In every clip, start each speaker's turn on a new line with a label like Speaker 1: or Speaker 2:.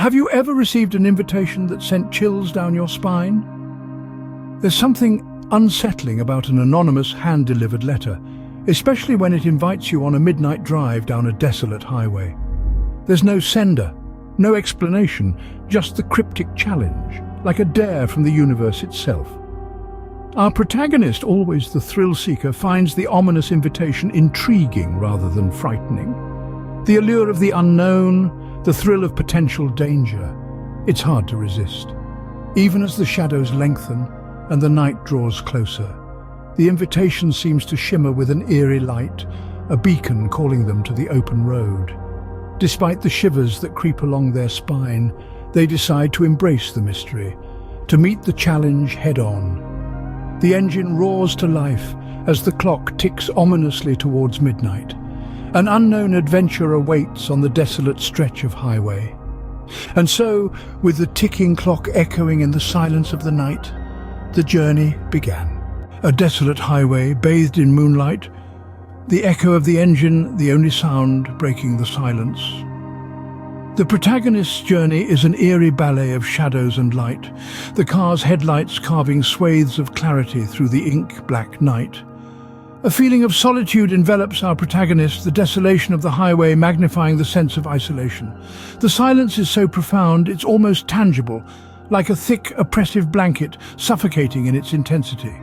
Speaker 1: Have you ever received an invitation that sent chills down your spine? There's something unsettling about an anonymous hand-delivered letter, especially when it invites you on a midnight drive down a desolate highway. There's no sender, no explanation, just the cryptic challenge, like a dare from the universe itself. Our protagonist, always the thrill-seeker, finds the ominous invitation intriguing rather than frightening. The allure of the unknown, the thrill of potential danger, it's hard to resist. Even as the shadows lengthen and the night draws closer, the invitation seems to shimmer with an eerie light, a beacon calling them to the open road. Despite the shivers that creep along their spine, they decide to embrace the mystery, to meet the challenge head-on. The engine roars to life as the clock ticks ominously towards midnight. An unknown adventure awaits on the desolate stretch of highway. And so, with the ticking clock echoing in the silence of the night, the journey began. A desolate highway bathed in moonlight, the echo of the engine the only sound breaking the silence. The protagonist's journey is an eerie ballet of shadows and light, the car's headlights carving swathes of clarity through the ink-black night. A feeling of solitude envelops our protagonist, the desolation of the highway magnifying the sense of isolation. The silence is so profound it's almost tangible, like a thick, oppressive blanket suffocating in its intensity.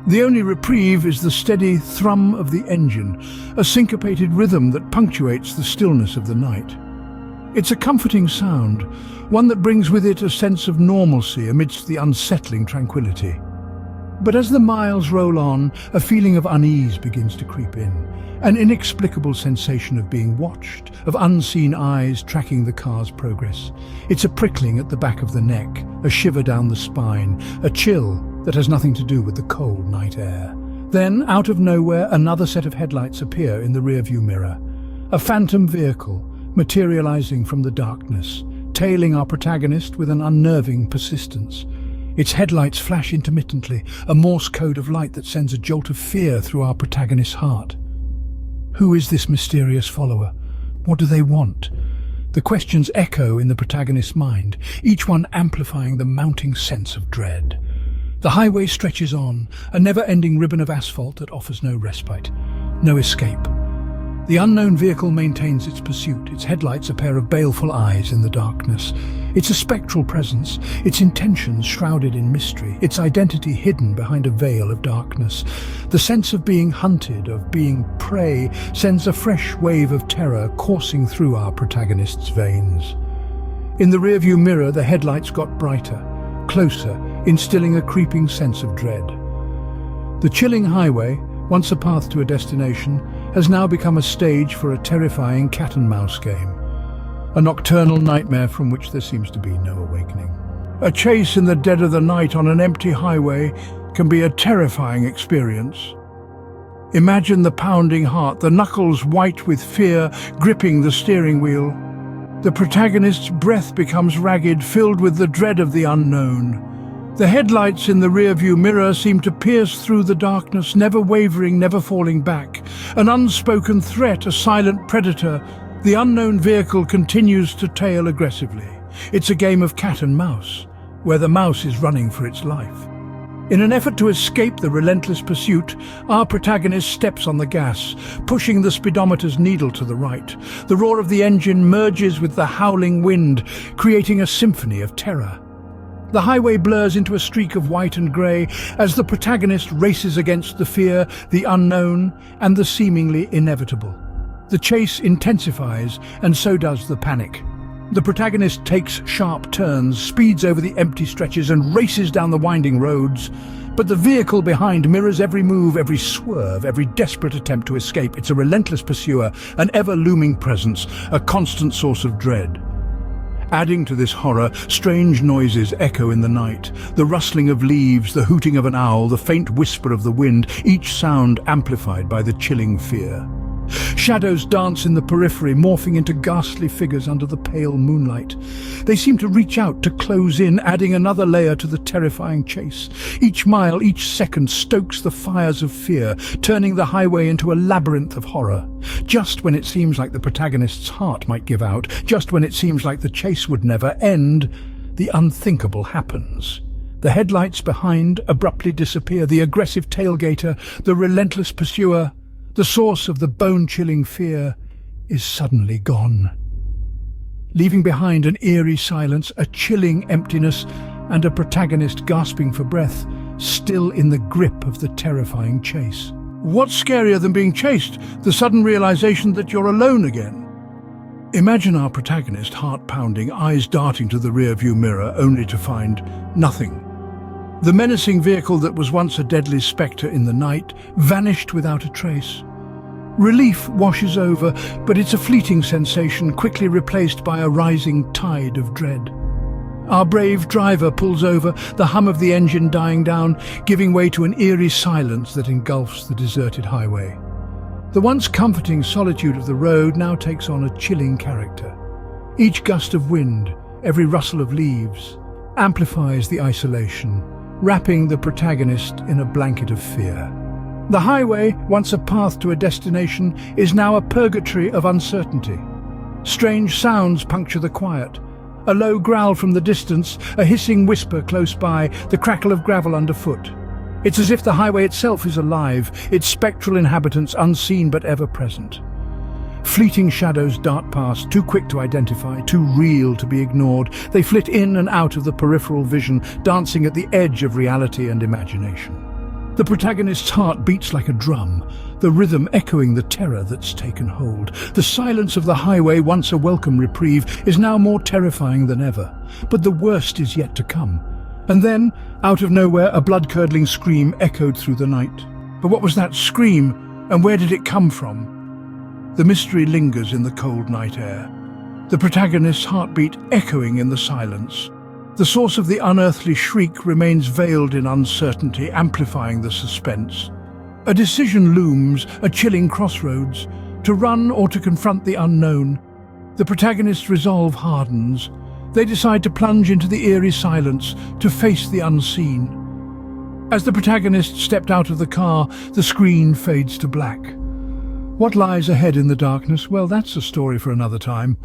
Speaker 1: The only reprieve is the steady thrum of the engine, a syncopated rhythm that punctuates the stillness of the night. It's a comforting sound, one that brings with it a sense of normalcy amidst the unsettling tranquility. But as the miles roll on, a feeling of unease begins to creep in, an inexplicable sensation of being watched, of unseen eyes tracking the car's progress. It's a prickling at the back of the neck, a shiver down the spine, a chill that has nothing to do with the cold night air. Then, out of nowhere, another set of headlights appear in the rearview mirror. A phantom vehicle, materializing from the darkness, tailing our protagonist with an unnerving persistence. Its headlights flash intermittently, a Morse code of light that sends a jolt of fear through our protagonist's heart. Who is this mysterious follower? What do they want? The questions echo in the protagonist's mind, each one amplifying the mounting sense of dread. The highway stretches on, a never-ending ribbon of asphalt that offers no respite, no escape. The unknown vehicle maintains its pursuit, its headlights a pair of baleful eyes in the darkness. It's a spectral presence, its intentions shrouded in mystery, its identity hidden behind a veil of darkness. The sense of being hunted, of being prey, sends a fresh wave of terror coursing through our protagonist's veins. In the rearview mirror, the headlights got brighter, closer, instilling a creeping sense of dread. The chilling highway, once a path to a destination, has now become a stage for a terrifying cat-and-mouse game. A nocturnal nightmare from which there seems to be no awakening. A chase in the dead of the night on an empty highway can be a terrifying experience. Imagine the pounding heart, the knuckles white with fear gripping the steering wheel. The protagonist's breath becomes ragged, filled with the dread of the unknown. The headlights in the rearview mirror seem to pierce through the darkness, never wavering, never falling back. An unspoken threat, a silent predator. The unknown vehicle continues to tail aggressively. It's a game of cat and mouse, where the mouse is running for its life. In an effort to escape the relentless pursuit, our protagonist steps on the gas, pushing the speedometer's needle to the right. The roar of the engine merges with the howling wind, creating a symphony of terror. The highway blurs into a streak of white and grey as the protagonist races against the fear, the unknown, and the seemingly inevitable. The chase intensifies, and so does the panic. The protagonist takes sharp turns, speeds over the empty stretches, and races down the winding roads. But the vehicle behind mirrors every move, every swerve, every desperate attempt to escape. It's a relentless pursuer, an ever-looming presence, a constant source of dread. Adding to this horror, strange noises echo in the night. The rustling of leaves, the hooting of an owl, the faint whisper of the wind, each sound amplified by the chilling fear. Shadows dance in the periphery, morphing into ghastly figures under the pale moonlight. They seem to reach out to close in, adding another layer to the terrifying chase. Each mile, each second stokes the fires of fear, turning the highway into a labyrinth of horror. Just when it seems like the protagonist's heart might give out, just when it seems like the chase would never end, the unthinkable happens. The headlights behind abruptly disappear, the aggressive tailgater, the relentless pursuer, the source of the bone-chilling fear, is suddenly gone, leaving behind an eerie silence, a chilling emptiness, and a protagonist gasping for breath, still in the grip of the terrifying chase. What's scarier than being chased? The sudden realization that you're alone again. Imagine our protagonist, heart pounding, eyes darting to the rearview mirror, only to find nothing. The menacing vehicle that was once a deadly spectre in the night vanished without a trace. Relief washes over, but it's a fleeting sensation, quickly replaced by a rising tide of dread. Our brave driver pulls over, the hum of the engine dying down, giving way to an eerie silence that engulfs the deserted highway. The once comforting solitude of the road now takes on a chilling character. Each gust of wind, every rustle of leaves, amplifies the isolation, wrapping the protagonist in a blanket of fear. The highway, once a path to a destination, is now a purgatory of uncertainty. Strange sounds puncture the quiet. A low growl from the distance, a hissing whisper close by, the crackle of gravel underfoot. It's as if the highway itself is alive, its spectral inhabitants unseen but ever present. Fleeting shadows dart past, too quick to identify, too real to be ignored. They flit in and out of the peripheral vision, dancing at the edge of reality and imagination. The protagonist's heart beats like a drum, the rhythm echoing the terror that's taken hold. The silence of the highway, once a welcome reprieve, is now more terrifying than ever. But the worst is yet to come. And then, out of nowhere, a blood-curdling scream echoed through the night. But what was that scream, and where did it come from? The mystery lingers in the cold night air, the protagonist's heartbeat echoing in the silence. The source of the unearthly shriek remains veiled in uncertainty, amplifying the suspense. A decision looms, a chilling crossroads, to run or to confront the unknown. The protagonist's resolve hardens. They decide to plunge into the eerie silence, to face the unseen. As the protagonist stepped out of the car, the screen fades to black. What lies ahead in the darkness? Well, that's a story for another time.